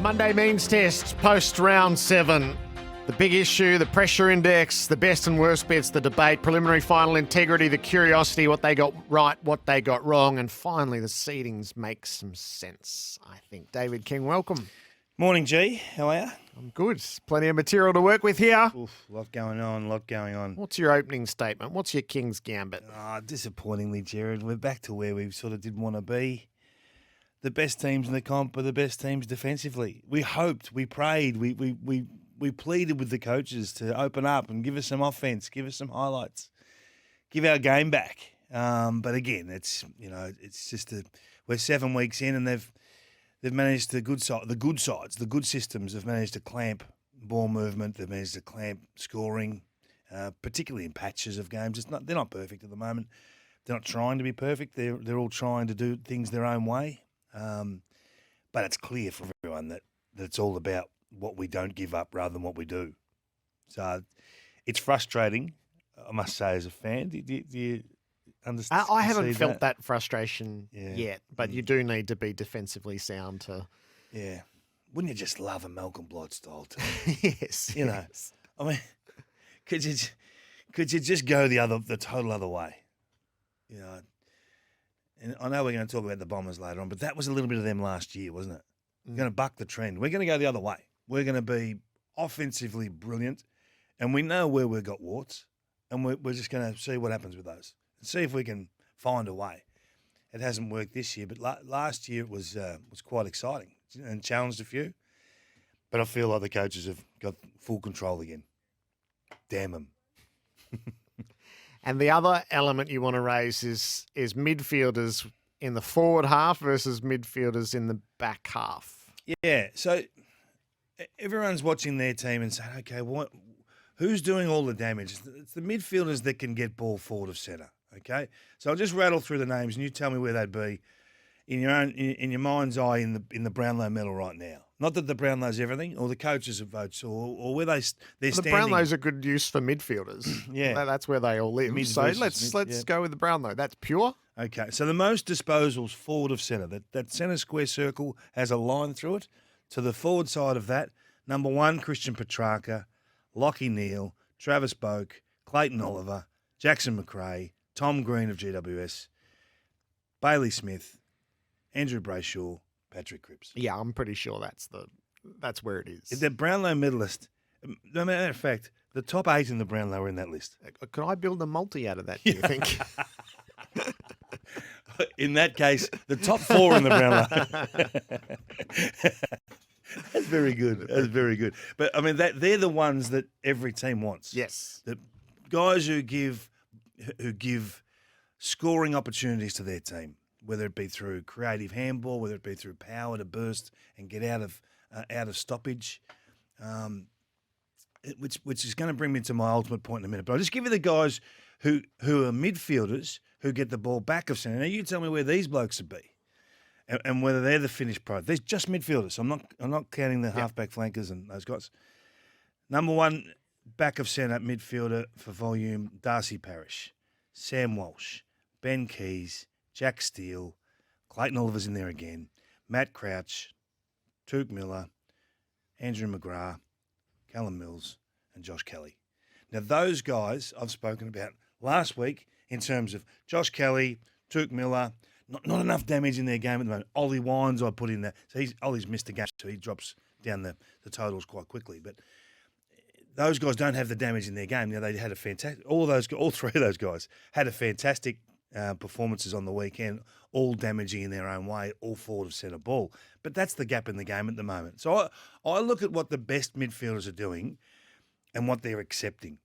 Monday means test, post round 7. The big issue, the pressure index, the best and worst bets, the debate, preliminary final integrity, the curiosity, what they got right, what they got wrong, and finally the seedings make some sense, I think. David King, welcome. Morning, G. How are you? I'm good. Plenty of material to work with here. Oof, lot going on. What's your opening statement? What's your King's Gambit? Disappointingly, Gerard, we're back to where we sort of did want to be. The best teams in the comp are the best teams defensively. We hoped, we prayed, we pleaded with the coaches to open up and give us some offense, give us some highlights, give our game back. But again, it's just we're 7 weeks in and they've managed the good systems have managed to clamp ball movement. They've managed to clamp scoring, particularly in patches of games. They're not perfect at the moment. They're not trying to be perfect. They're all trying to do things their own way. But it's clear for everyone that it's all about what we don't give up rather than what we do. So it's frustrating, I must say, as a fan. Do you understand? I haven't felt that frustration yet, but you do need to be defensively sound to... Yeah. Wouldn't you just love a Malcolm Blight style team? Yes. Yes. I mean, could you just go the total other way? You know, and I know we're going to talk about the Bombers later on, but that was a little bit of them last year, wasn't it? We're going to buck the trend. We're going to go the other way. We're going to be offensively brilliant, and we know where we've got warts, and we're just going to see what happens with those and see if we can find a way. It hasn't worked this year, but last year it was quite exciting and challenged a few. But I feel like the coaches have got full control again. Damn them. And the other element you want to raise is midfielders in the forward half versus midfielders in the back half. Yeah, so everyone's watching their team and saying, okay, who's doing all the damage? It's the midfielders that can get ball forward of centre, okay? So I'll just rattle through the names and you tell me where they'd be in your mind's eye in the Brownlow medal right now. Not that the Brownlow's everything, or the coaches have votes, or where they're standing. The Brownlow's a good use for midfielders. Yeah. That's where they all live. So let's go with the Brownlow. That's pure. Okay, so the most disposals forward of centre, that centre square circle has a line through it. To the forward side of that, number 1, Christian Petrarca, Lachie Neale, Travis Boak, Clayton Oliver, Jackson McRae, Tom Green of GWS, Bailey Smith, Andrew Brayshaw, Patrick Cripps. Yeah, I'm pretty sure that's where it is. The Brownlow medalist, no matter of fact, the top 8 in the Brownlow are in that list. Could I build a multi out of that, do you think? In that case, the top 4 in the Brownlow. That's very good. But, I mean, they're the ones that every team wants. Yes. The guys who give scoring opportunities to their team, whether it be through creative handball, whether it be through power to burst and get out of stoppage, which is going to bring me to my ultimate point in a minute. But I'll just give you the guys who are midfielders who get the ball back of centre. Now you tell me where these blokes would be, and whether they're the finished product. They're just midfielders. I'm not counting the halfback flankers and those guys. Number 1, back of centre midfielder for volume, Darcy Parish, Sam Walsh, Ben Keys, Jack Steele, Clayton Oliver's in there again, Matt Crouch, Tuke Miller, Andrew McGrath, Callum Mills, and Josh Kelly. Now, those guys I've spoken about last week in terms of Josh Kelly, Tuke Miller, not enough damage in their game at the moment. Ollie Wines I put in there. So Ollie's missed a game, so he drops down the totals quite quickly. But those guys don't have the damage in their game. Now, they had a fantastic – all 3 of those guys had a fantastic performances on the weekend, all damaging in their own way, all forward of centre ball. But that's the gap in the game at the moment. So I look at what the best midfielders are doing and what they're accepting.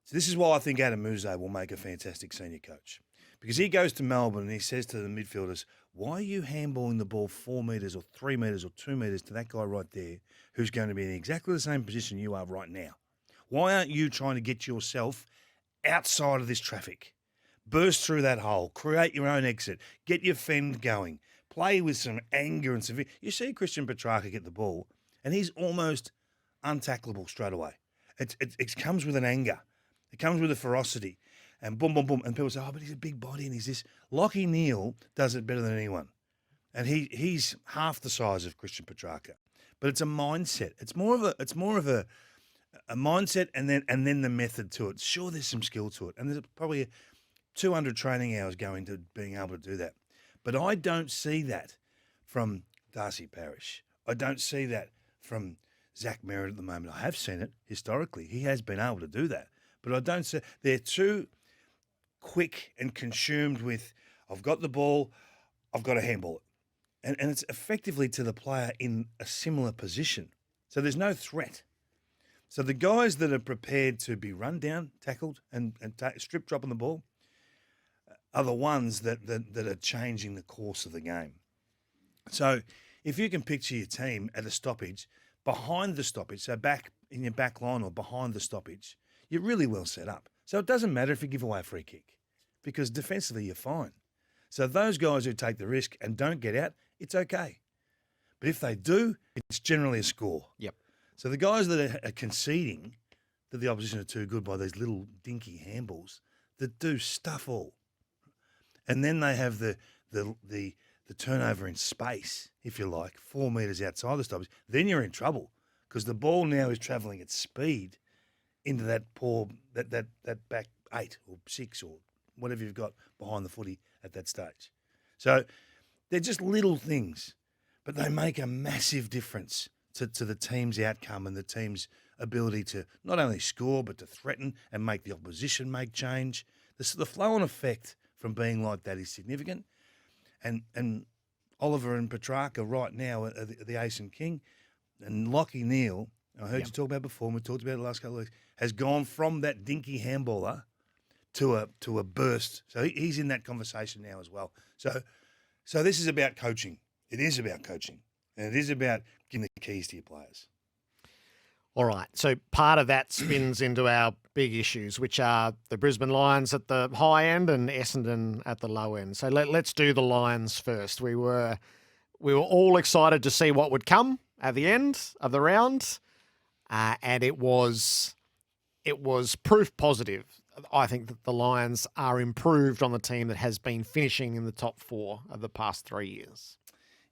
So this is why I think Adam Muse will make a fantastic senior coach. Because he goes to Melbourne and he says to the midfielders, why are you handballing the ball 4 metres or 3 metres or 2 metres to that guy right there who's going to be in exactly the same position you are right now? Why aren't you trying to get yourself outside of this traffic? Burst through that hole, create your own exit, get your fend going, play with some anger and severe. You see Christian Petrarca get the ball and he's almost untackleable straight away. It comes with an anger. It comes with a ferocity. And boom, boom, boom. And people say, oh, but he's a big body and he's this. Lachie Neale does it better than anyone. and he's half the size of Christian Petrarca. But it's a mindset. It's more of a mindset, and then the method to it. Sure, there's some skill to it, and there's probably 200 training hours going to being able to do that. But I don't see that from Darcy Parish. I don't see that from Zach Merritt at the moment. I have seen it historically. He has been able to do that. But I don't see... They're too quick and consumed with, I've got the ball, I've got to handball it. And it's effectively to the player in a similar position. So there's no threat. So the guys that are prepared to be run down, tackled, and strip dropping the ball are the ones that are changing the course of the game. So if you can picture your team at a stoppage, behind the stoppage, so back in your back line or behind the stoppage, you're really well set up. So it doesn't matter if you give away a free kick because defensively you're fine. So those guys who take the risk and don't get out, it's okay. But if they do, it's generally a score. Yep. So the guys that are conceding that the opposition are too good by these little dinky handballs that do stuff all. And then they have the turnover in space, if you like, 4 metres outside the stoppage. Then you're in trouble because the ball now is travelling at speed into that back 8 or 6 or whatever you've got behind the footy at that stage. So they're just little things, but they make a massive difference to the team's outcome and the team's ability to not only score but to threaten and make the opposition make change. The flow-on effect from being like that is significant. And Oliver and Petrarca right now are the ace and king. And Lockie Neal, I heard you talk about before, and we talked about it the last couple of weeks, has gone from that dinky handballer to a burst. So he's in that conversation now as well. So this is about coaching. It is about coaching. And it is about giving the keys to your players. All right, so part of that spins into our big issues, which are the Brisbane Lions at the high end and Essendon at the low end. So let's do the Lions first. We were all excited to see what would come at the end of the round, and it was proof positive. I think that the Lions are improved on the team that has been finishing in the top 4 of the past 3 years.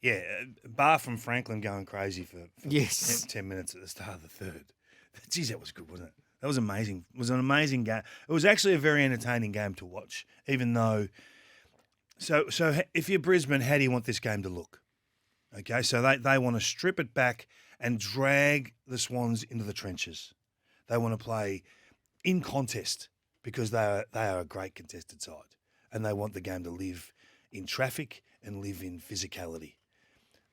Yeah, bar from Franklin going crazy for yes. 10 minutes at the start of the third. Geez, that was good, wasn't it? That was amazing. It was an amazing game. It was actually a very entertaining game to watch, even though... So if you're Brisbane, how do you want this game to look? Okay, so they want to strip it back and drag the Swans into the trenches. They want to play in contest because they are a great contested side, and they want the game to live in traffic and live in physicality.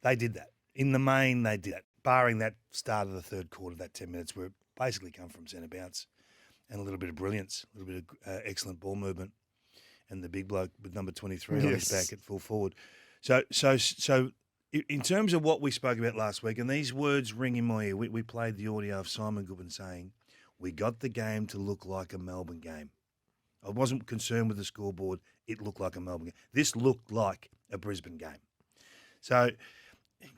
They did that. In the main, they did that, barring that start of the third quarter, that 10 minutes where it basically come from centre bounce and a little bit of brilliance, a little bit of excellent ball movement, and the big bloke with number 23 on his back at full forward. So in terms of what we spoke about last week, and these words ring in my ear, we played the audio of Simon Goodwin saying, we got the game to look like a Melbourne game. I wasn't concerned with the scoreboard. It looked like a Melbourne game. This looked like a Brisbane game. So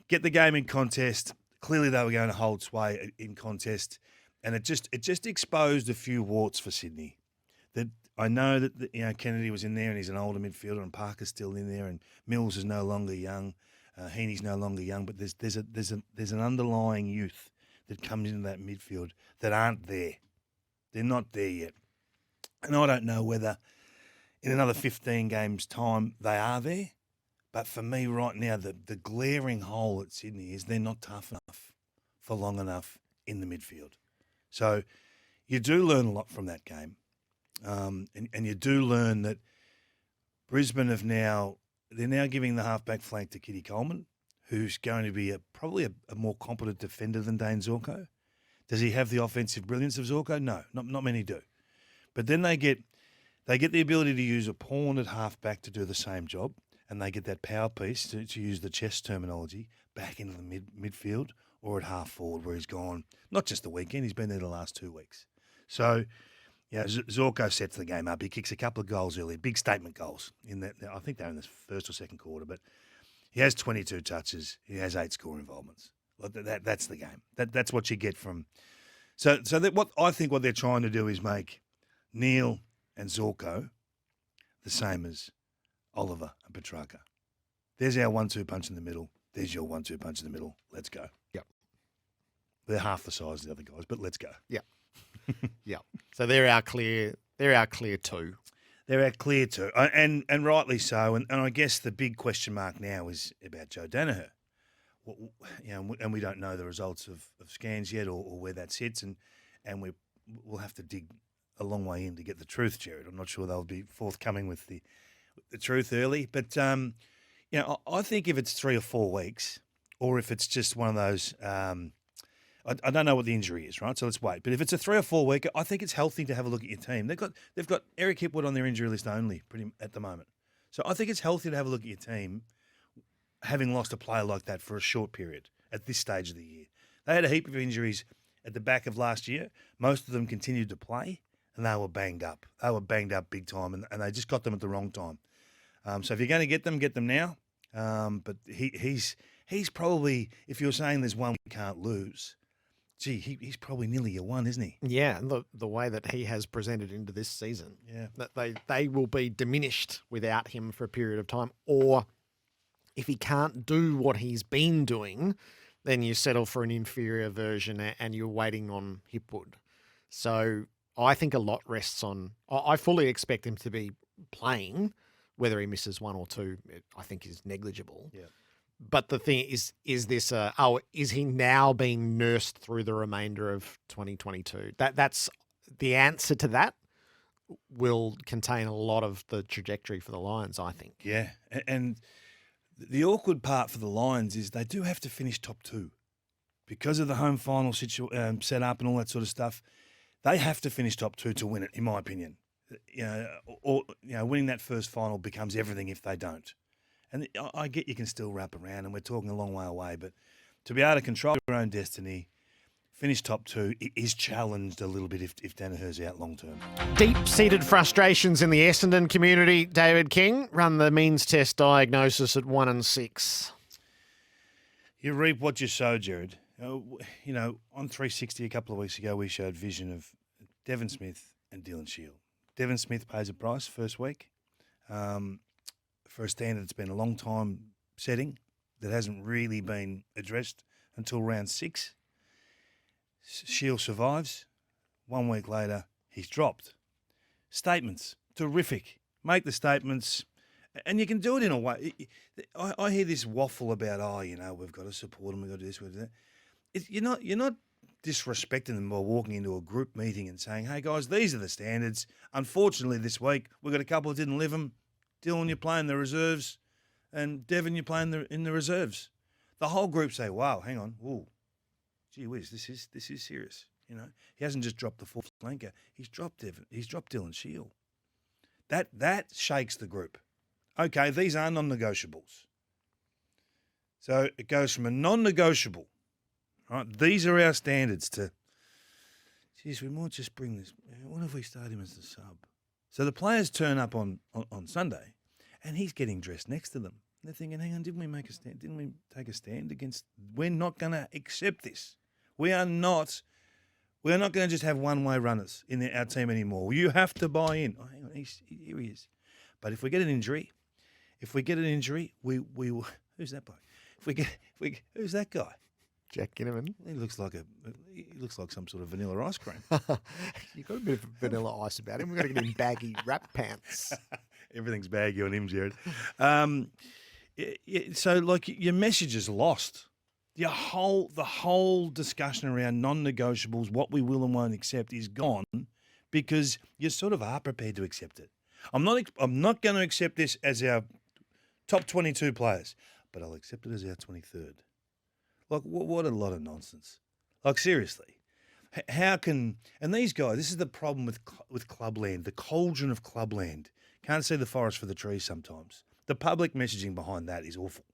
get the game in contest. Clearly they were going to hold sway in contest, and it just exposed a few warts for Sydney. That I know that Kennedy was in there and he's an older midfielder, and Parker's still in there, and Mills is no longer young, Heaney's no longer young, but there's an underlying youth that comes into that midfield that aren't there. They're not there yet, and I don't know whether in another 15 games' time they are there. But for me right now, the glaring hole at Sydney is they're not tough enough for long enough in the midfield. So you do learn a lot from that game. And you do learn that Brisbane they're now giving the halfback flank to Kitty Coleman, who's going to be probably a more competent defender than Dane Zorko. Does he have the offensive brilliance of Zorko? No, not many do. But then they get the ability to use a pawn at halfback to do the same job. And they get that power piece, to use the chess terminology, back into the midfield or at half forward where he's gone, not just the weekend, he's been there the last 2 weeks. So, Zorko sets the game up. He kicks a couple of goals early, big statement goals. I think they're in the first or second quarter, but he has 22 touches. He has 8 score involvements. That's the game. That's what you get from... So what they're trying to do is make Neal and Zorko the same as Oliver and Petrarca. There's our 1-2 punch in the middle. There's your 1-2 punch in the middle. Let's go. Yep. They're half the size of the other guys, but let's go. Yep. Yep. So they're our clear 2. They're our clear 2, and rightly so. And I guess the big question mark now is about Joe Danaher. And we don't know the results of scans yet or where that sits, and we'll have to dig a long way in to get the truth, Gerard. I'm not sure they'll be forthcoming with the truth early, but I think if it's 3 or 4 weeks, or if it's just one of those, I don't know what the injury is, right? So let's wait. But if it's a 3 or 4 week, I think it's healthy to have a look at your team. They've got Eric Hipwood on their injury list only, pretty at the moment. So I think it's healthy to have a look at your team, having lost a player like that for a short period at this stage of the year. They had a heap of injuries at the back of last year. Most of them continued to play, and they were banged up. They were banged up big time, and they just got them at the wrong time. So if you're going to get them now. But he's probably, if you're saying there's one we can't lose, he's probably nearly your one, isn't he? Yeah, and the way that he has presented into this season, yeah, that they will be diminished without him for a period of time. Or if he can't do what he's been doing, then you settle for an inferior version and you're waiting on Hipwood. So I think a lot rests on. I fully expect him to be playing. Whether he misses 1 or 2, I think is negligible. Yeah. But the thing is this is he now being nursed through the remainder of 2022? That's the answer to that will contain a lot of the trajectory for the Lions, I think. Yeah. And the awkward part for the Lions is they do have to finish top 2 because of the home final set up and all that sort of stuff. They have to finish top 2 to win it, in my opinion. Winning that first final becomes everything if they don't. And I get you can still wrap around, and we're talking a long way away, but to be able to control your own destiny, finish top 2, is challenged a little bit if Danaher's out long term. Deep-seated frustrations in the Essendon community. David King run the means test diagnosis at 1 and 6. You reap what you sow, Gerard. On 360 a couple of weeks ago, we showed vision of Devon Smith and Dylan Shield. Devon Smith pays a price first week for a standard that's been a long time setting that hasn't really been addressed until round 6. Shield survives. 1 week later, he's dropped. Statements, terrific. Make the statements, and you can do it in a way. I hear this waffle about, we've got to support them, we've got to do this, we've got to do that. You're not disrespecting them by walking into a group meeting and saying, hey, guys, these are the standards. Unfortunately, this week, we've got a couple that didn't live them. Dylan, you're playing the reserves, and Devon, you're playing in the reserves. The whole group say, wow, hang on. Ooh, gee whiz, this is serious. He hasn't just dropped the fourth flanker. He's dropped Devon. He's dropped Dylan Shield. That shakes the group. Okay, these are non-negotiables. So it goes from a non-negotiable, right? These are our standards to, geez, we might just bring this. What if we start him as the sub? So the players turn up on Sunday, and he's getting dressed next to them. They're thinking, hang on, didn't we make a stand? Didn't we take a stand against? We're not going to accept this. We're not going to just have one-way runners in our team anymore. You have to buy in. Oh, hang on, here he is. But if we get an injury, we will. Who's that bloke? Who's that guy? Jack Ginnivan. He looks like some sort of vanilla ice cream. You've got a bit of vanilla ice about him. We've got to get him baggy wrap pants. Everything's baggy on him, Gerard. So, like, your message is lost. The whole discussion around non-negotiables, what we will and won't accept, is gone because you sort of are prepared to accept it. I'm not going to accept this as our top 22 players, but I'll accept it as our 23rd. Like, what a lot of nonsense. Like, seriously. How can... And these guys, this is the problem with clubland, the cauldron of clubland. Can't see the forest for the trees sometimes. The public messaging behind that is awful.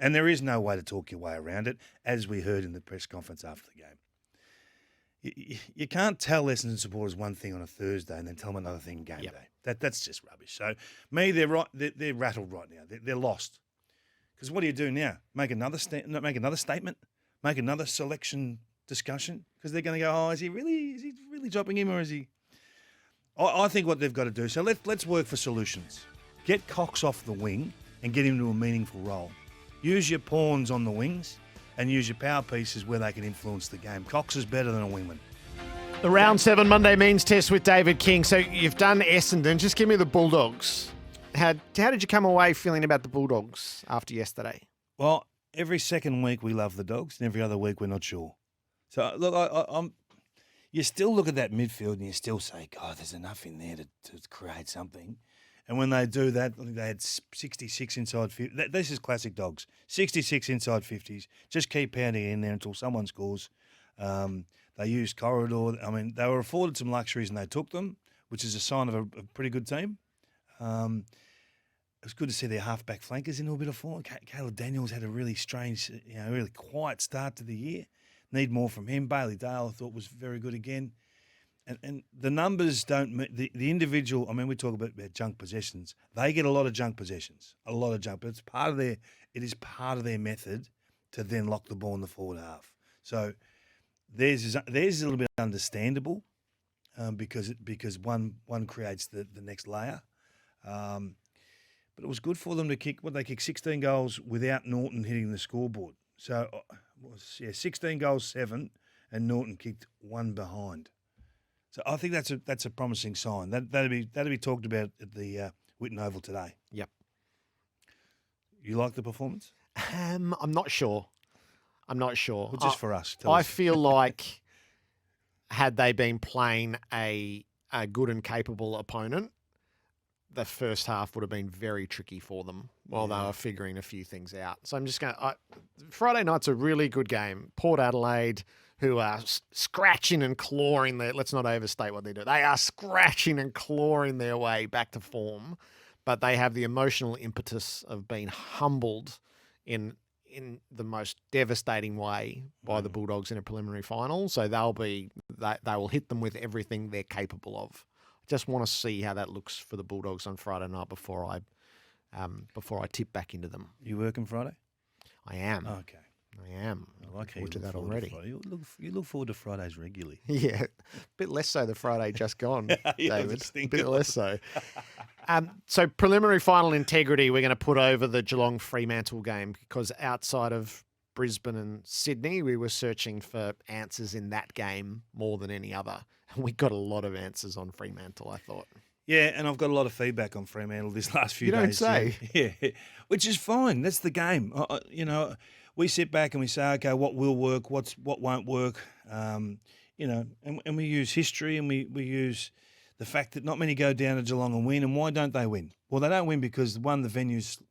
And there is no way to talk your way around it, as we heard in the press conference after the game. You can't tell Essendon supporters one thing on a Thursday and then tell them another thing game day. That's just rubbish. So, they're rattled right now. They're lost. Because what do you do now? Make another statement? Make another selection discussion? Because they're going to go, oh, is he really dropping him, or is he? I think what they've got to do. So let's work for solutions. Get Cox off the wing and get him to a meaningful role. Use your pawns on the wings and use your power pieces where they can influence the game. Cox is better than a wingman. The round 7 Monday means test with David King. So you've done Essendon. Just give me the Bulldogs. How did you come away feeling about the Bulldogs after yesterday? Well, every second week we love the Dogs, and every other week we're not sure. So look, I'm. You still look at that midfield and you still say, God, there's enough in there to create something. And when they do that, I think they had 66 inside 50. This is classic Dogs. 66 inside 50s. Just keep pounding in there until someone scores. They used corridor. I mean, they were afforded some luxuries and they took them, which is a sign of a pretty good team. It was good to see their halfback flankers in a bit of form. Caleb Daniels had a really strange, really quiet start to the year. Need more from him. Bailey Dale, I thought, was very good again. And the numbers don't – the individual – I mean, we talk about junk possessions. They get a lot of junk possessions, a lot of junk. But it is part of their method to then lock the ball in the forward half. So theirs is a little bit understandable because one creates the next layer. But it was good for them to kick – they kicked 16 goals without Norton hitting the scoreboard. So, 16 goals, 7, and Norton kicked 1 behind. So I think that's a promising sign. That'll be talked about at the Whitten Oval today. Yep. You like the performance? I'm not sure. Well, just for us. I feel like had they been playing a good and capable opponent, the first half would have been very tricky for them while they were figuring a few things out. So I'm just going to... Friday night's a really good game. Port Adelaide, who are scratching and clawing their... Let's not overstate what they do. They are scratching and clawing their way back to form, but they have the emotional impetus of being humbled in the most devastating way by the Bulldogs in a preliminary final. So they will hit them with everything they're capable of. Just want to see how that looks for the Bulldogs on Friday night before I tip back into them. You working Friday? I am. Okay. I am. I like how looking you forward to look that forward already. to Friday. You look forward to Fridays regularly. Yeah, a bit less so the Friday just gone, Yeah, David. just A think bit of less so. So preliminary final integrity, we're going to put over the Geelong Fremantle game because outside of Brisbane and Sydney, we were searching for answers in that game more than any other. We got a lot of answers on Fremantle, I thought. Yeah, and I've got a lot of feedback on Fremantle this last few You don't days. say. Yeah, which is fine. That's the game. We sit back and we say, okay, what will work, what won't work, and we use history and we use the fact that not many go down to Geelong and win. And why don't they win? Well, they don't win because, one, the venue's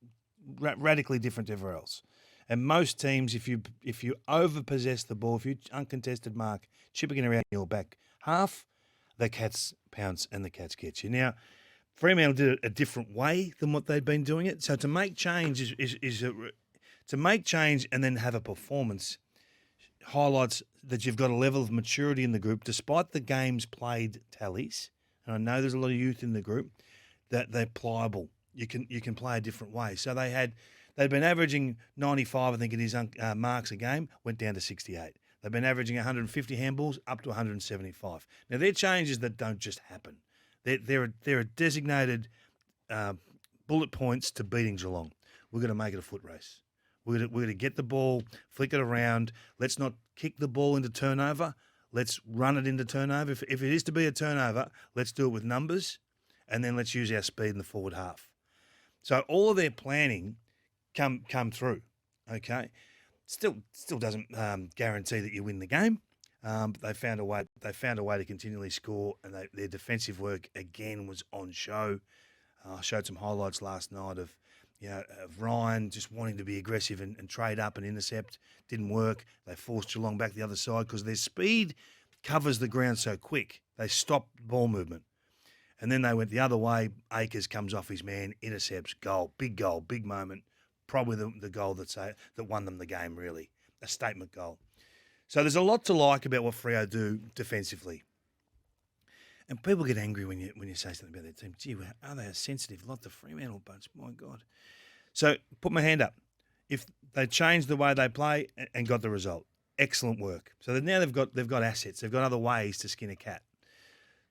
radically different to everywhere else. And most teams, if you overpossess the ball, if you uncontested mark, chipping it around your back half, the Cats pounce and the Cats get you. Now, Fremantle did it a different way than what they'd been doing it. So to make change to make change and then have a performance highlights that you've got a level of maturity in the group, despite the games played tallies. And I know there's a lot of youth in the group that they're pliable. You can play a different way. So they'd been averaging 95, I think it is, marks a game, went down to 68. They've been averaging 150 handballs up to 175. Now, they're changes that don't just happen. They're a designated bullet points to beating Geelong. We're going to make it a foot race. We're going to get the ball, flick it around. Let's not kick the ball into turnover. Let's run it into turnover. If it is to be a turnover, let's do it with numbers, and then let's use our speed in the forward half. So all of their planning come through, okay? Still doesn't guarantee that you win the game. But they found a way. They found a way to continually score, and their defensive work again was on show. I showed some highlights last night of Ryan just wanting to be aggressive and trade up and intercept. Didn't work. They forced Geelong back the other side because their speed covers the ground so quick. They stopped ball movement. And then they went the other way. Akers comes off his man, intercepts, goal, big moment. Probably the goal that won them the game, really. A statement goal. So there's a lot to like about what Freo do defensively. And people get angry when you say something about their team. Gee, are they sensitive like the Fremantle bunch? My God. So put my hand up. If they changed the way they play and got the result, excellent work. So now they've got assets. They've got other ways to skin a cat.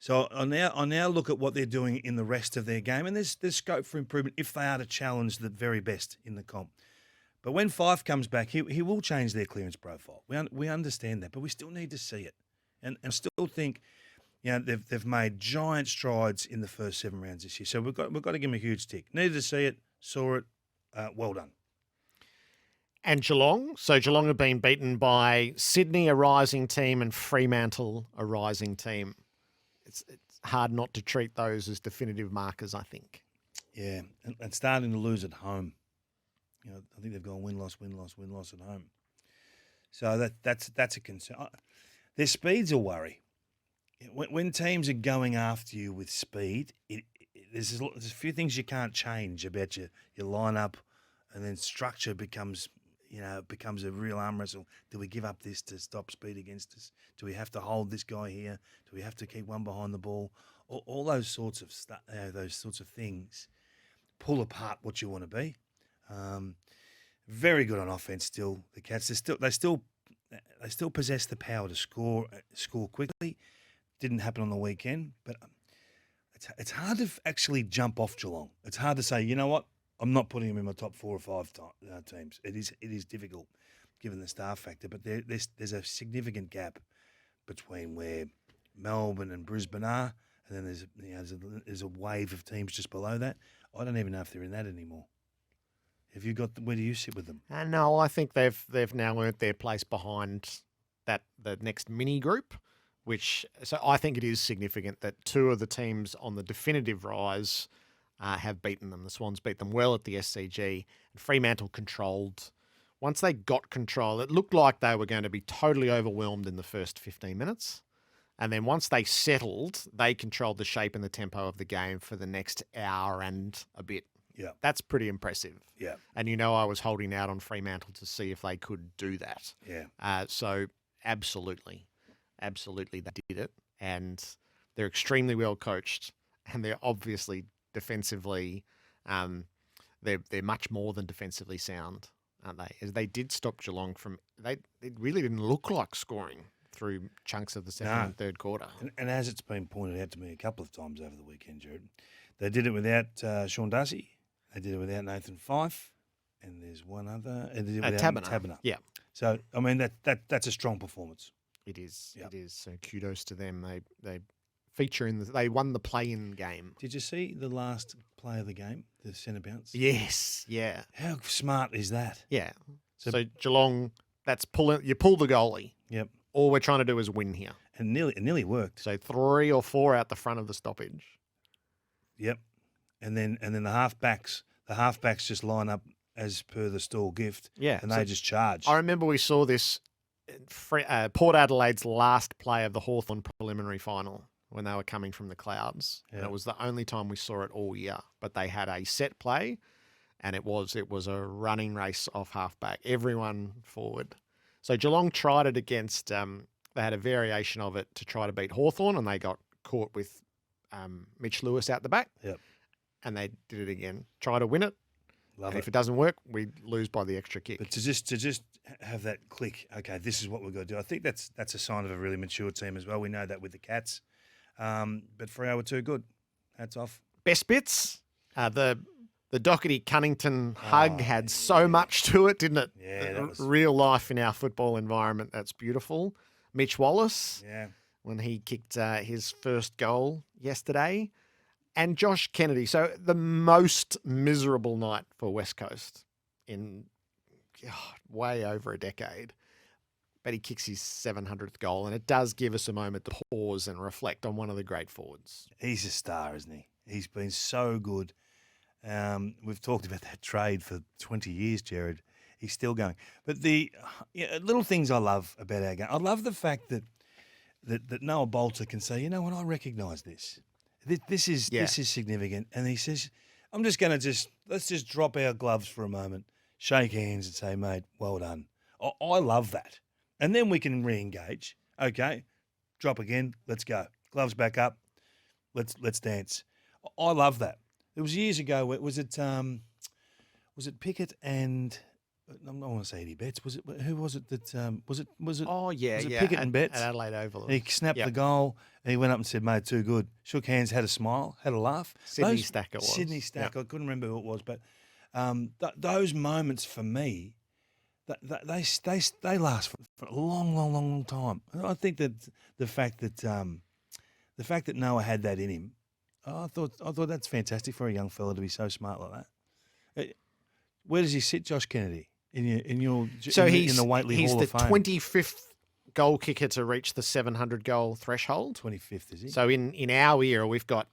So I now look at what they're doing in the rest of their game, and there's scope for improvement if they are to challenge the very best in the comp. But when Fife comes back, he will change their clearance profile. We understand that, but we still need to see it, and still think, they've made giant strides in the first 7 rounds this year. So we've got to give them a huge tick. Needed to see it, saw it, well done. And Geelong. So Geelong have been beaten by Sydney, a rising team, and Fremantle, a rising team. It's hard not to treat those as definitive markers, I think. Yeah, and starting to lose at home. I think they've gone win-loss at home. So that's a concern. Their speed's a worry. When teams are going after you with speed, there's a few things you can't change about your lineup, and then structure becomes a real arm wrestle. Do we give up this to stop speed against us? Do we have to hold this guy here? Do we have to keep one behind the ball? All those sorts of those sorts of things pull apart what you want to be. Very good on offense still. The Cats they still possess the power to score quickly. Didn't happen on the weekend, but it's hard to actually jump off Geelong. It's hard to say, you know what, I'm not putting them in my top 4 or 5 teams. It is difficult given the star factor, but there's a significant gap between where Melbourne and Brisbane are, and then there's a wave of teams just below that. I don't even know if they're in that anymore. Where do you sit with them? No, I think they've now earned their place behind the next mini group, so I think it is significant that 2 of the teams on the definitive rise have beaten them. The Swans beat them well at the SCG, and Fremantle controlled. Once they got control, it looked like they were going to be totally overwhelmed in the first 15 minutes. And then once they settled, they controlled the shape and the tempo of the game for the next hour and a bit. Yeah. That's pretty impressive. Yeah. And I was holding out on Fremantle to see if they could do that. Yeah. So absolutely they did it. And they're extremely well coached, and they're obviously defensively, they're much more than defensively sound, aren't they? As they did stop Geelong it really didn't look like scoring through chunks of the second and third quarter. And as it's been pointed out to me a couple of times over the weekend, Gerard, they did it without Sean Darcy. They did it without Nathan Fife, and there's one other. They did it without Taberner. Yeah. So I mean that's a strong performance. It is. Yep. It is. So kudos to them. They feature they won the play-in game. Did you see the last play of the game, the centre bounce? Yes. Yeah. How smart is that? Yeah. So Geelong, you pull the goalie. Yep. All we're trying to do is win here. And it nearly worked. So 3 or 4 out the front of the stoppage. Yep. And then the halfbacks just line up as per the stall gift. Yeah. And they just charge. I remember we saw this Port Adelaide's last play of the Hawthorn preliminary final when they were coming from the clouds. Yeah. And it was the only time we saw it all year. But they had a set play, and it was a running race off halfback, everyone forward. So Geelong tried it against, they had a variation of it to try to beat Hawthorn, and they got caught with Mitch Lewis out the back. Yep. And they did it again. Try to win it. If it doesn't work, we lose by the extra kick. But to just have that click, okay, this is what we've got to do. I think that's a sign of a really mature team as well. We know that with the Cats. But Freo were too good. Hats off. Best bits, the Docherty Cunnington hug had so much to it, didn't it? Yeah, that was real life in our football environment. That's beautiful. Mitch Wallis, when he kicked his first goal yesterday. And Josh Kennedy. So the most miserable night for West Coast in way over a decade. But he kicks his 700th goal, and it does give us a moment to pause and reflect on one of the great forwards. He's a star, isn't he? He's been so good. We've talked about that trade for 20 years, Gerard. He's still going. But the little things I love about our game, I love the fact that Noah Bolter can say, you know what, I recognise this. This is significant. And he says, I'm just going to let's just drop our gloves for a moment, shake hands and say, mate, well done. I love that. And then we can re-engage. Okay, drop again, let's go. Gloves back up, let's dance. I love that. It was years ago, was it Pickett and I don't want to say Eddie Betts. Was it who was it that was it? Oh, yeah, was it yeah. Pickett and Betts? At Adelaide Oval. He snapped Yep. the goal and he went up and said, "Mate, too good." Shook hands, had a smile, had a laugh. Sydney Stack it was. Sydney Stack. Yep. I couldn't remember who it was, but those moments for me, they last for a long time. And I think that the fact that Noah had that in him, I thought that's fantastic for a young fella to be so smart like that. Where does he sit, Josh Kennedy? In the Whateley he's Hall the of Fame? 25th goal kicker to reach the 700 goal threshold. 25th, is he? So in our era, we've got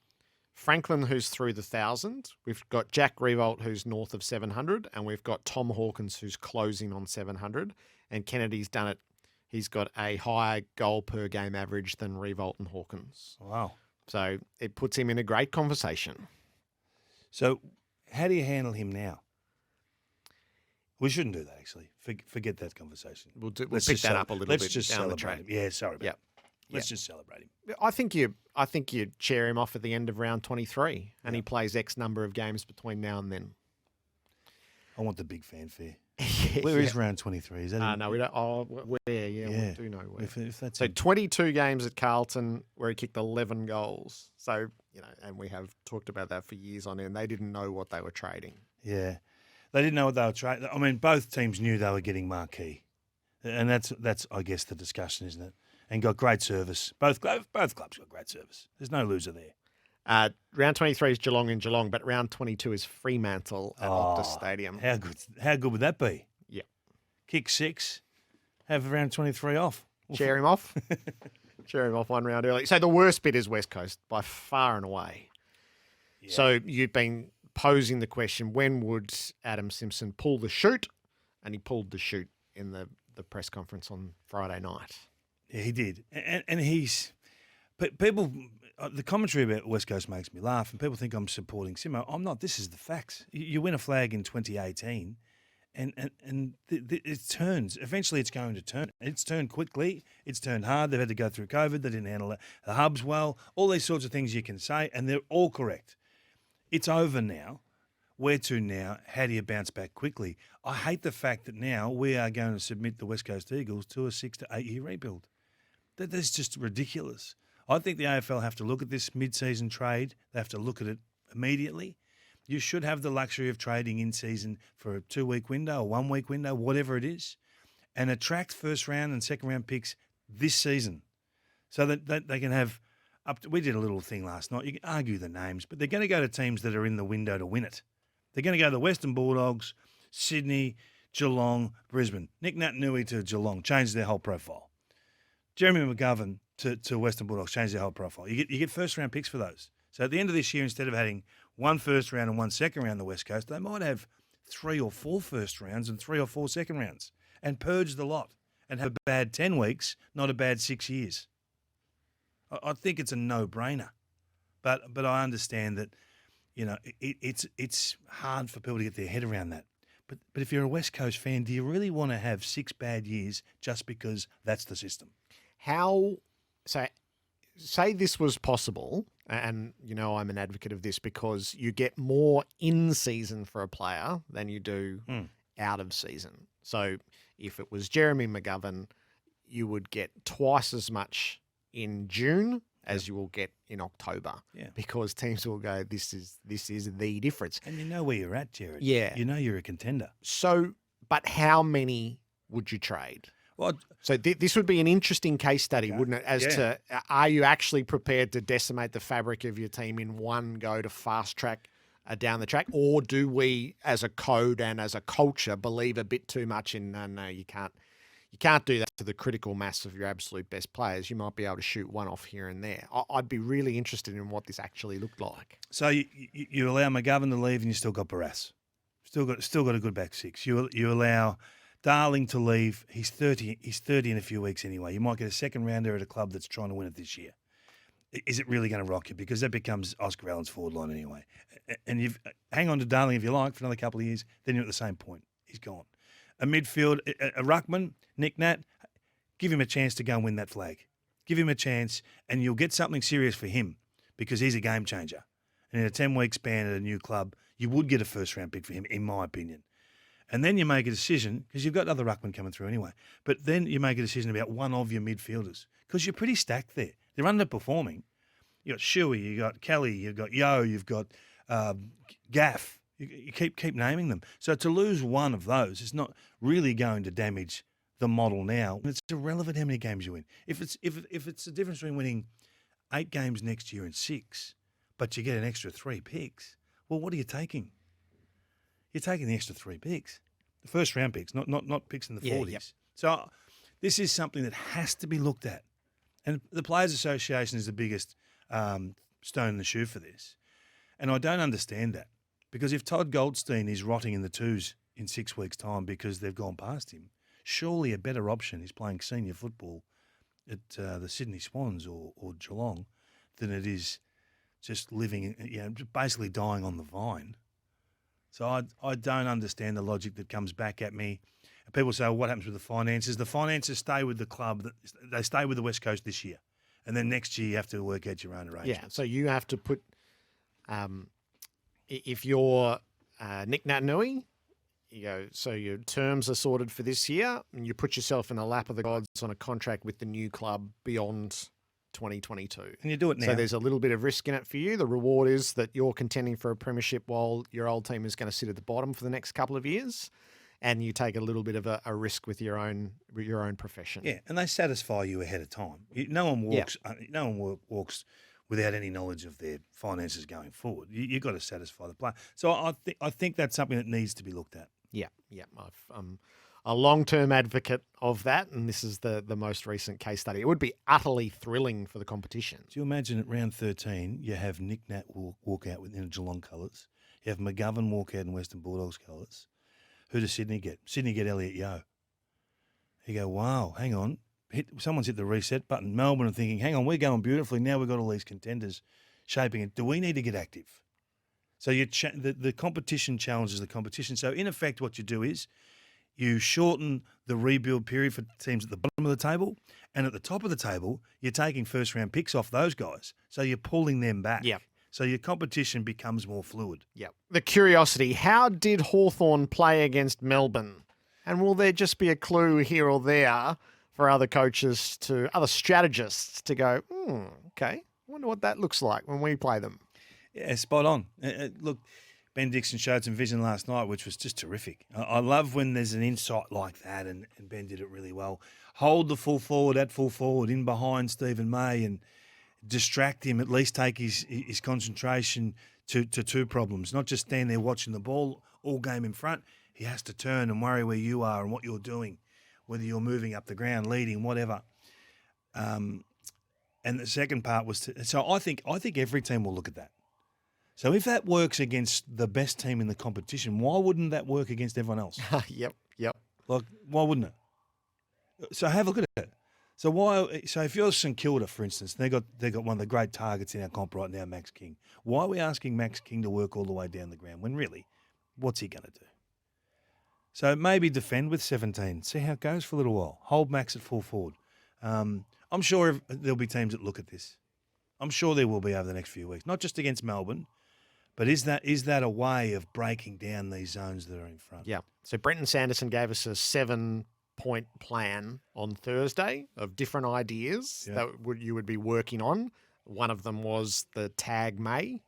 Franklin, who's through the 1,000. We've got Jack Riewoldt, who's north of 700. And we've got Tom Hawkins, who's closing on 700. And Kennedy's done it. He's got a higher goal per game average than Riewoldt and Hawkins. Wow. So it puts him in a great conversation. So how do you handle him now? We shouldn't do that, actually. Forget that conversation. We'll pick that up a little bit Let's just down the celebrate track. him. Yeah, sorry about Yep. that. Let's just celebrate him. I think you chair him off at the end of round 23, and he plays X number of games between now and then. I want the big fanfare. Yeah, Where is round 23? Is that no, we don't. Oh, where? Yeah, we do know where. If that's So 22 games at Carlton where he kicked 11 goals. So, and we have talked about that for years on end. They didn't know what they were trading. Yeah. They didn't know what they were trading. I mean, both teams knew they were getting marquee. And that's I guess, the discussion, isn't it? And got great service. Both clubs got great service. There's no loser there. Round 23 is Geelong in Geelong, but round 22 is Fremantle at Optus Stadium. How good would that be? Yeah. Kick 6, have round 23 off. Chair him off. Chair him off one round early. So the worst bit is West Coast by far and away. Yeah. So you've been posing the question, when would Adam Simpson pull the chute? And he pulled the chute in the press conference on Friday night. Yeah, he did. And he's... But people... The commentary about West Coast makes me laugh, and people think I'm supporting Simo. I'm not. This is the facts. You win a flag in 2018, and it turns. Eventually, it's going to turn. It's turned quickly. It's turned hard. They've had to go through COVID. They didn't handle the hubs well. All these sorts of things you can say, and they're all correct. It's over now. Where to now? How do you bounce back quickly? I hate the fact that now we are going to submit the West Coast Eagles to a 6 to 8 year rebuild. That's just ridiculous. I think the AFL have to look at this mid-season trade. They have to look at it immediately. You should have the luxury of trading in season for a 2-week window, a 1-week window, whatever it is, and attract first round and second round picks this season so that they can have up to, we did a little thing last night. You can argue the names, but they're going to go to teams that are in the window to win it. They're going to go to the Western Bulldogs, Sydney, Geelong, Brisbane. Nick Naitanui to Geelong, changed their whole profile. Jeremy McGovern to Western Bulldogs, change their whole profile. You get first round picks for those. So at the end of this year, instead of having 1 first round and 1 second round on the West Coast, they might have 3 or 4 first rounds and 3 or 4 second rounds and purge the lot and have a bad 10 weeks, not a bad 6 years. I think it's a no-brainer. But I understand that, it's hard for people to get their head around that. But if you're a West Coast fan, do you really want to have 6 bad years just because that's the system? So say this was possible, and I'm an advocate of this because you get more in season for a player than you do out of season. So if it was Jeremy McGovern, you would get twice as much in June as you will get in October. Yeah. Because teams will go, this is the difference. And you know where you're at, Jared. Yeah. You know you're a contender. So, but how many would you trade? Well, so this would be an interesting case study, wouldn't it? As to, are you actually prepared to decimate the fabric of your team in one go to fast track down the track? Or do we, as a code and as a culture, believe a bit too much in, no, you can't do that to the critical mass of your absolute best players. You might be able to shoot one off here and there. I'd be really interested in what this actually looked like. So you allow McGovern to leave and you still got Barras. Still got a good back six. You allow Darling to leave. He's 30 in a few weeks anyway. You might get a second rounder at a club that's trying to win it this year. Is it really going to rock you? Because that becomes Oscar Allen's forward line anyway. And you hang on to Darling if you like for another couple of years, then you're at the same point. He's gone. A midfield, a ruckman, Nick Nat, give him a chance to go and win that flag. Give him a chance and you'll get something serious for him because he's a game changer. And in a 10-week span at a new club, you would get a first-round pick for him, in my opinion. And then you make a decision, because you've got other ruckmen coming through anyway, but then you make a decision about one of your midfielders, because you're pretty stacked there. They're underperforming. You got Shuey, you got Kelly, you've got Yo, you've got Gaff. You keep naming them. So to lose one of those is not really going to damage the model now. It's irrelevant how many games you win. If it's the difference between winning 8 games next year and 6, but you get an extra 3 picks, well, what are you taking? You're taking the extra 3 picks, the first round picks, not picks in the 40s. Yep. So this is something that has to be looked at, and the Players Association is the biggest stone in the shoe for this, and I don't understand that, because if Todd Goldstein is rotting in the twos in 6 weeks' time because they've gone past him, surely a better option is playing senior football at the Sydney Swans or Geelong than it is just living, basically dying on the vine. So I don't understand the logic that comes back at me. And people say, well, what happens with the finances? The finances stay with the club. They stay with the West Coast this year. And then next year you have to work out your own arrangements. Yeah, so you have to put, if you're Nick Natanui, so your terms are sorted for this year, and you put yourself in the lap of the gods on a contract with the new club beyond 2022. And you do it now. So there's a little bit of risk in it for you. The reward is that you're contending for a premiership while your old team is going to sit at the bottom for the next couple of years, and you take a little bit of a risk with your own profession. Yeah, and they satisfy you ahead of time. No one walks. No one walks without any knowledge of their finances going forward. You've got to satisfy the player. So I think that's something that needs to be looked at. Yeah. I'm a long-term advocate of that, and this is the most recent case study. It would be utterly thrilling for the competition. Do you imagine at round 13, you have Nick Nat walk out in Geelong colours, you have McGovern walk out in Western Bulldogs colours. Who does Sydney get? Sydney get Aliir Yo. You go, wow, hang on. Someone's hit the reset button. Melbourne are thinking, hang on, we're going beautifully. Now we've got all these contenders shaping it. Do we need to get active? So the competition challenges the competition. So in effect, what you do is you shorten the rebuild period for teams at the bottom of the table, and at the top of the table, you're taking first-round picks off those guys. So you're pulling them back. Yeah. So your competition becomes more fluid. Yeah. The curiosity, how did Hawthorn play against Melbourne? And will there just be a clue here or there for other coaches, other strategists to go, okay, I wonder what that looks like when we play them? Yeah, spot on. Look, Ben Dixon showed some vision last night, which was just terrific. I love when there's an insight like that, and Ben did it really well. Hold the full forward in behind Stephen May and distract him, at least take his concentration to 2 problems, not just stand there watching the ball all game in front. He has to turn and worry where you are and what you're doing, whether you're moving up the ground, leading, whatever. And the second part was so I think every team will look at that. So if that works against the best team in the competition, why wouldn't that work against everyone else? Yep. Like, why wouldn't it? So have a look at it. So if you're St Kilda, for instance, they got one of the great targets in our comp right now, Max King. Why are we asking Max King to work all the way down the ground when really, what's he going to do? So maybe defend with 17. See how it goes for a little while. Hold Max at full forward. I'm sure there'll be teams that look at this. I'm sure there will be over the next few weeks, not just against Melbourne. But is that a way of breaking down these zones that are in front? Yeah. So Brenton Sanderson gave us a 7-point plan on Thursday of different ideas that you would be working on. One of them was the tag May,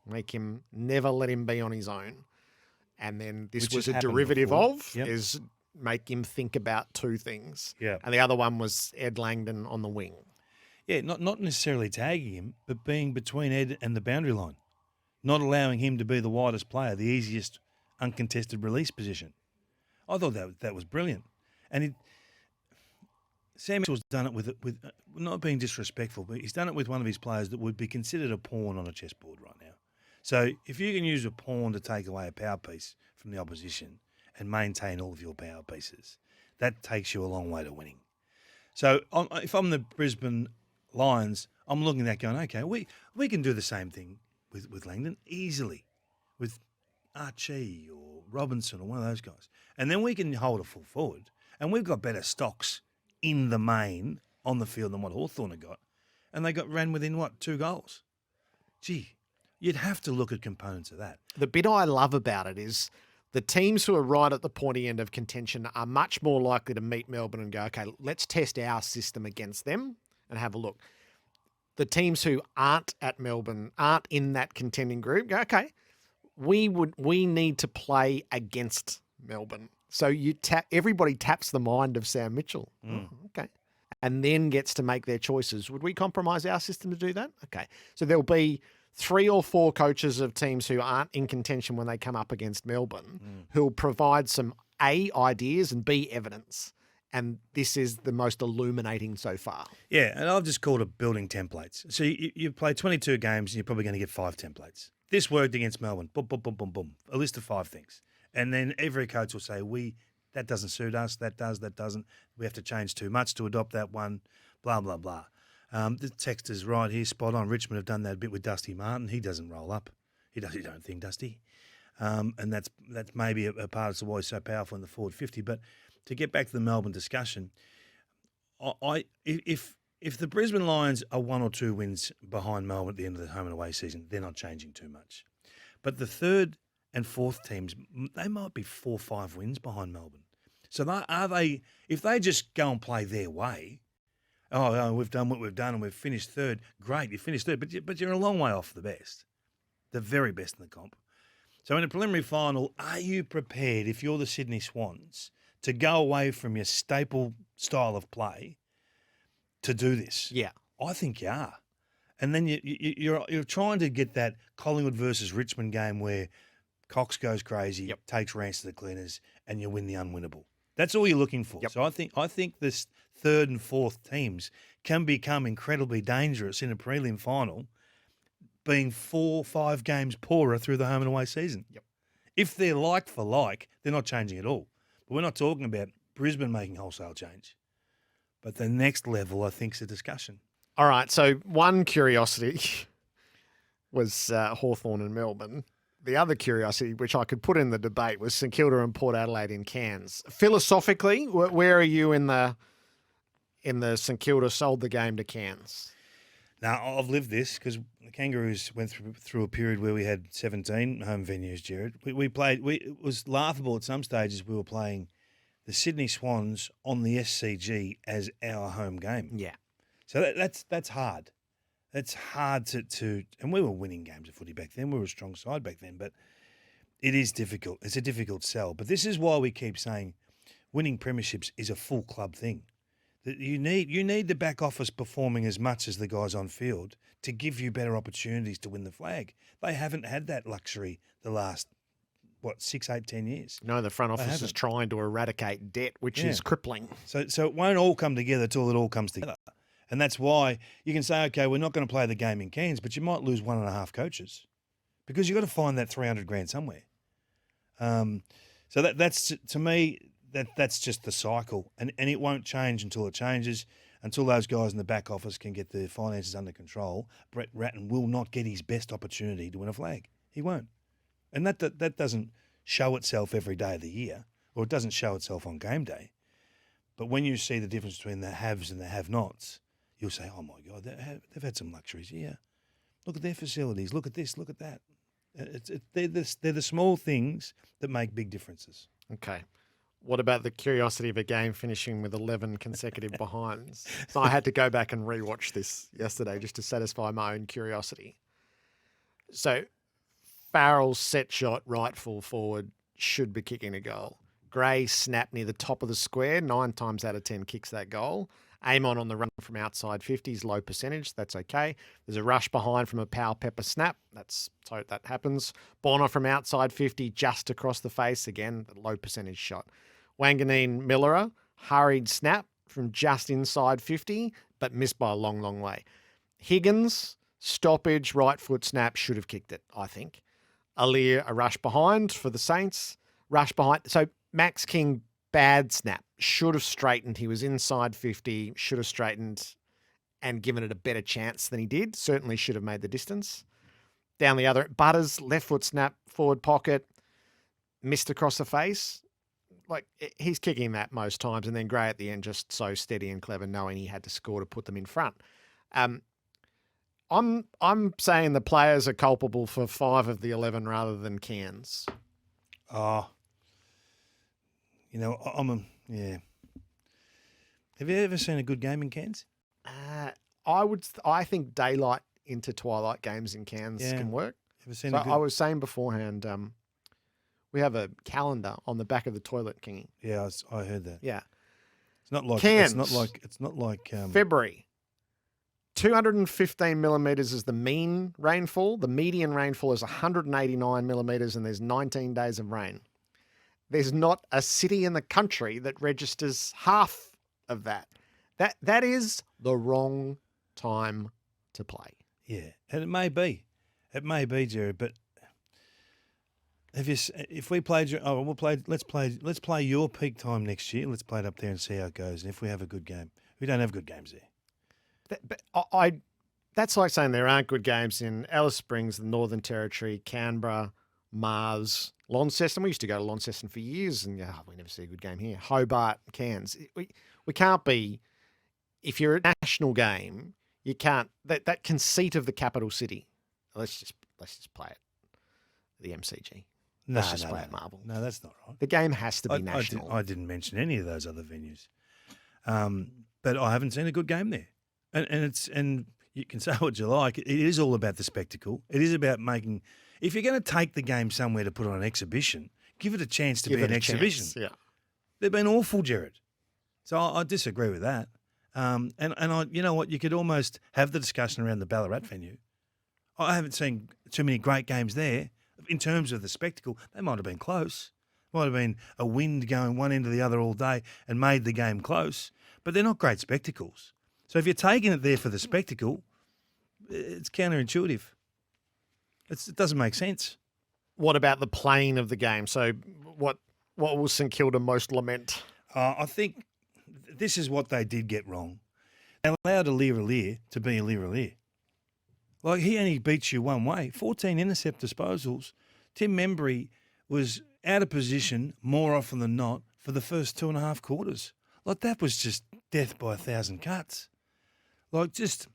never let him be on his own. And then this was a derivative is make him think about 2 things. Yeah. And the other one was Ed Langdon on the wing. Yeah, not necessarily tagging him, but being between Ed and the boundary line. Not allowing him to be the widest player, the easiest uncontested release position. I thought that was brilliant. And Sam Mitchell's done it with not being disrespectful, but he's done it with one of his players that would be considered a pawn on a chessboard right now. So if you can use a pawn to take away a power piece from the opposition and maintain all of your power pieces, that takes you a long way to winning. So if I'm the Brisbane Lions, I'm looking at that going, okay, we can do the same thing with Langdon easily, with Archie or Robinson or one of those guys. And then we can hold a full forward. And we've got better stocks in the main on the field than what Hawthorn have got. And they ran within, 2 goals? Gee, you'd have to look at components of that. The bit I love about it is the teams who are right at the pointy end of contention are much more likely to meet Melbourne and go, okay, let's test our system against them and have a look. The teams who aren't at Melbourne, aren't in that contending group, go, okay, we need to play against Melbourne. So everybody taps the mind of Sam Mitchell. Oh, okay. And then gets to make their choices. Would we compromise our system to do that? Okay. So there'll be 3 or 4 coaches of teams who aren't in contention when they come up against Melbourne who'll provide some A, ideas and B, evidence. And this is the most illuminating so far. Yeah, and I've just called it building templates. So you play 22 games and you're probably going to get 5 templates. This worked against Melbourne. Boom, boom, boom, boom, boom. A list of 5 things. And then every coach will say, that doesn't suit us, that doesn't. We have to change too much to adopt that one, blah, blah, blah. The text is right here, spot on. Richmond have done that a bit with Dusty Martin. He doesn't roll up. He don't think, Dusty. And that's maybe a part of why he's so powerful in the forward 50. But to get back to the Melbourne discussion, if the Brisbane Lions are 1 or 2 wins behind Melbourne at the end of the home and away season, they're not changing too much. But the third and fourth teams, they might be 4 or 5 wins behind Melbourne. So if they just go and play their way, we've done what we've done and we've finished third, great, you finished third, but you're a long way off the best, the very best in the comp. So in a preliminary final, are you prepared, if you're the Sydney Swans, to go away from your staple style of play to do this? Yeah. I think you are. And then you're trying to get that Collingwood versus Richmond game where Cox goes crazy, takes Rance to the cleaners, and you win the unwinnable. That's all you're looking for. Yep. So I think this third and fourth teams can become incredibly dangerous in a prelim final, being 4 or 5 games poorer through the home and away season. Yep. If they're like for like, they're not changing at all. But we're not talking about Brisbane making wholesale change. But the next level, I think, is a discussion. All right. So one curiosity was Hawthorn and Melbourne. The other curiosity, which I could put in the debate, was St Kilda and Port Adelaide in Cairns. Philosophically, where are you in the St Kilda sold the game to Cairns? Now, I've lived this because the Kangaroos went through a period where we had 17 home venues, Gerard. We played. It was laughable at some stages. We were playing the Sydney Swans on the SCG as our home game. Yeah. So that's hard. That's hard to and we were winning games of footy back then. We were a strong side back then, but it is difficult. It's a difficult sell. But this is why we keep saying winning premierships is a full club thing. That you need the back office performing as much as the guys on field to give you better opportunities to win the flag. They haven't had that luxury the last 6, 8, 10 years. No, the front office is trying to eradicate debt, which is crippling. So it won't all come together till it all comes together. And that's why you can say, okay, we're not going to play the game in Cairns, but you might lose 1.5 coaches because you've got to find that $300,000 somewhere. So that's to me, that's just the cycle. And it won't change until it changes, until those guys in the back office can get their finances under control. Brett Ratton will not get his best opportunity to win a flag. He won't. And that doesn't show itself every day of the year, or it doesn't show itself on game day. But when you see the difference between the haves and the have-nots, you'll say, oh, my God, they've had some luxuries. Yeah. Look at their facilities. Look at this. Look at that. They're the small things that make big differences. Okay. What about the curiosity of a game finishing with 11 consecutive behinds? So I had to go back and rewatch this yesterday just to satisfy my own curiosity. So Farrell's set shot, right full forward, should be kicking a goal. Gray snap near the top of the square, 9 times out of 10 kicks that goal. Amon on the run from outside 50s, low percentage. That's okay. There's a rush behind from a Powell Pepper snap. That happens. Bonner from outside 50, just across the face. Again, low percentage shot. Wanganeen Millerer, hurried snap from just inside 50, but missed by a long, long way. Higgins, stoppage, right foot snap, should have kicked it, I think. Aliir, a rush behind for the Saints. Rush behind. So Max King, bad snap. Should have straightened. He was inside 50, should have straightened and given it a better chance than he did. Certainly should have made the distance. Down the other, Butters, left foot snap, forward pocket, missed across the face. Like, he's kicking that most times. And then Gray at the end, just so steady and clever, knowing he had to score to put them in front. I'm saying the players are culpable for 5 of the 11 rather than Cairns. Oh, You know, yeah. Have you ever seen a good game in Cairns? I think daylight into twilight games in Cairns can work. Ever seen So a good... I was saying beforehand, we have a calendar on the back of the toilet, Kingy. Yeah, I heard that. Yeah. It's not like Cairns. It's not like February. 215 millimetres is the mean rainfall. The median rainfall is 189 millimetres, and there's 19 days of rain. There's not a city in the country that registers half of that. That is the wrong time to play. Yeah, and it may be, Jared. But if we played, let's play your peak time next year. Let's play it up there and see how it goes. And if we have a good game, we don't have good games there. That's like saying there aren't good games in Alice Springs, the Northern Territory, Canberra, Mars, Launceston. We used to go to Launceston for years, and we never see a good game here. Hobart, Cairns. We can't be. If you're a national game, you can't. That conceit of the capital city. Let's just play it. The MCG. Let's just play it Marble. No, that's not right. The game has to be national. I didn't mention any of those other venues, but I haven't seen a good game there. And you can say what you like. It is all about the spectacle. It is about making. If you're going to take the game somewhere to put on an exhibition, give it a chance to be an exhibition. Yeah, they've been awful, Gerard. So I disagree with that. And you know what? You could almost have the discussion around the Ballarat venue. I haven't seen too many great games there in terms of the spectacle. They might have been close. Might have been a wind going one end to the other all day and made the game close. But they're not great spectacles. So if you're taking it there for the spectacle, it's counterintuitive. It doesn't make sense. What about the playing of the game? So what will St Kilda most lament? I think this is what they did get wrong. They allowed Aliir to be Aliir. Like, he only beats you one way. 14 intercept disposals. Tim Membry was out of position more often than not for the first 2.5 quarters. Like, that was just death by 1,000 cuts. Like, just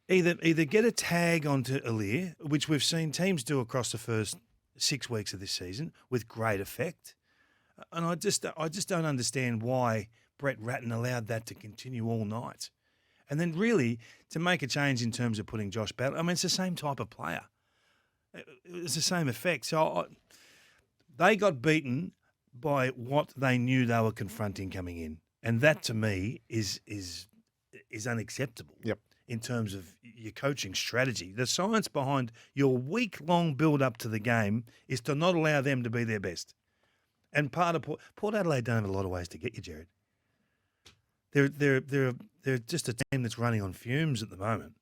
either get a tag onto Aliir, which we've seen teams do across the first 6 weeks of this season with great effect. And I just don't understand why Brett Ratton allowed that to continue all night. And then really to make a change in terms of putting Josh Battle, I mean, it's the same type of player. It's the same effect. So they got beaten by what they knew they were confronting coming in. And that to me is unacceptable. Yep. In terms of your coaching strategy. The science behind your week-long build-up to the game is to not allow them to be their best. And part of Port Adelaide don't have a lot of ways to get you, Gerard. They're just a team that's running on fumes at the moment.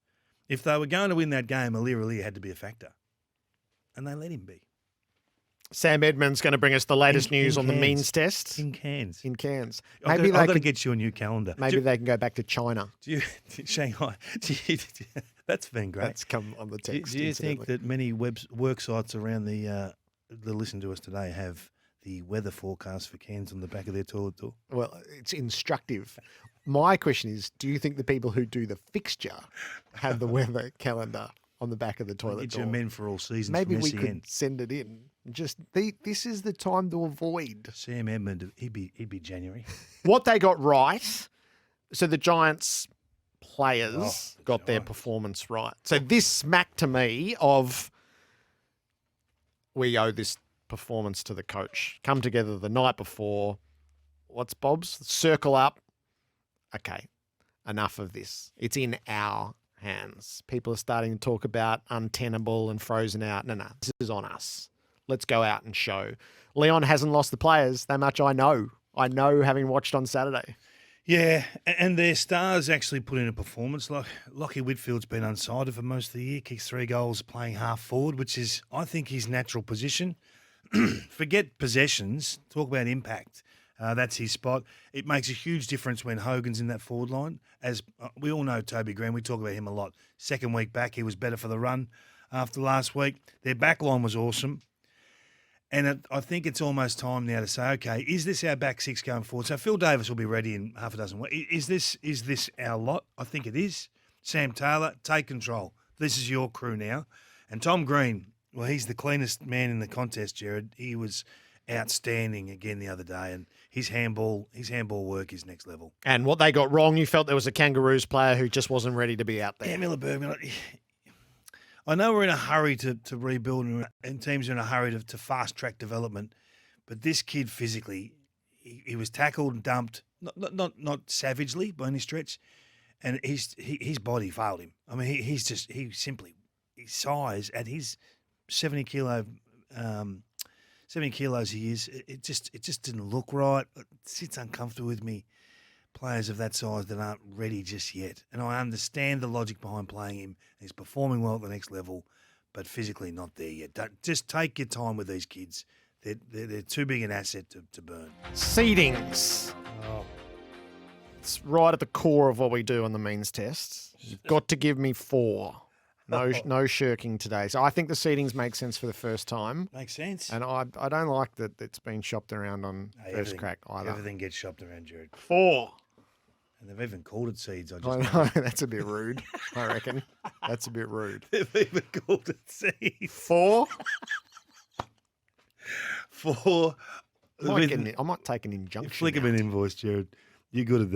If they were going to win that game, Aliir had to be a factor. And they let him be. Sam Edmonds going to bring us the latest news on the means test. In Cairns. In Cairns. Maybe I've got to get you a new calendar. Maybe they can go back to China. Shanghai. That's been great. That's come on the text. Do you think that many work sites around that listen to us today have the weather forecast for Cairns on the back of their toilet door? Well, it's instructive. My question is, do you think the people who do the fixture have the weather calendar on the back of the toilet door? Get your men for all seasons. Maybe from we SEN. could send it in. This is the time to avoid. Sam Edmund, he'd be January. What they got right, so the Giants players got their performance right. So this smacked to me of, we owe this performance to the coach. Come together the night before. What's Bob's? Circle up. Okay, enough of this. It's in our hands. People are starting to talk about untenable and frozen out. No, this is on us. Let's go out and show. Leon hasn't lost the players. That much I know. I know, having watched on Saturday. Yeah, and their stars actually put in a performance. Like Lockie Whitfield's been unsighted for most of the year, kicks 3 goals playing half forward, which is, I think, his natural position. Forget possessions, talk about impact. That's his spot. It makes a huge difference when Hogan's in that forward line. As we all know, Toby Green, we talk about him a lot. Second week back, he was better for the run after last week. Their back line was awesome. And I think it's almost time now to say, okay, is this our back six going forward? So Phil Davis will be ready in half a dozen weeks. Is this our lot? I think it is. Sam Taylor, take control. This is your crew now. And Tom Green, well, he's the cleanest man in the contest, Gerard. He was outstanding again the other day, and his handball work is next level. And what they got wrong, you felt there was a Kangaroos player who just wasn't ready to be out there. Yeah, Miller Bergman. I know we're in a hurry to rebuild, and teams are in a hurry to fast track development, but this kid physically, he was tackled and dumped, not savagely by any stretch, and his body failed him. I mean, his size at his 70 kilos he is. It just didn't look right. It sits uncomfortable with me. Players of that size that aren't ready just yet. And I understand the logic behind playing him. He's performing well at the next level, but physically not there yet. Just take your time with these kids. They're too big an asset to burn. Seedings. It's right at the core of what we do on the means test. You've got to give me 4. No shirking today. So I think the seedings make sense for the first time. Makes sense. And I don't like that it's been shopped around on first crack either. Everything gets shopped around, Jared. 4. And they've even called it seeds. I know, that's a bit rude, I reckon. That's a bit rude. They've even called it seeds. 4? 4. I might take an injunction. Flick him an invoice, Jared. You're good at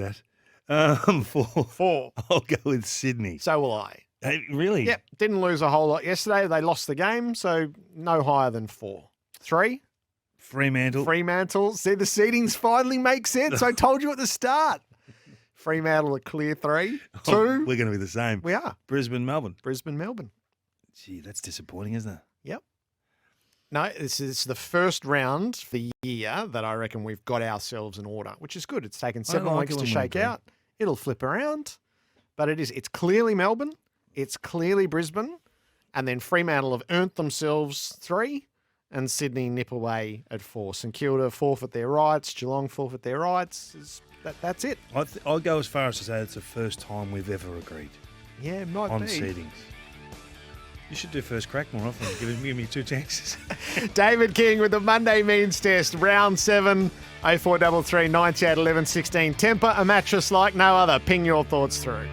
that. 4. I'll go with Sydney. So will I. Hey, really? Yep. Didn't lose a whole lot yesterday. They lost the game, so no higher than 4. 3? Fremantle. See, the seedings finally make sense. I told you at the start. Fremantle a clear 3. 2. We're going to be the same. We are. Brisbane, Melbourne. Gee, that's disappointing, isn't it? Yep. No, this is the first round for the year that I reckon we've got ourselves in order, which is good. It's taken 7 weeks to shake out. It'll flip around, but it's clearly Melbourne. It's clearly Brisbane. And then Fremantle have earned themselves 3 and Sydney nip away at 4. St Kilda forfeit their rights. Geelong forfeit their rights. That's it. I'll go as far as to say it's the first time we've ever agreed. Yeah, it might on be. Seedings. You should do first crack more often. Give me 2 chances. David King with the Monday means test. Round 7, 0433 98 11 16. Temper a mattress like no other. Ping your thoughts through.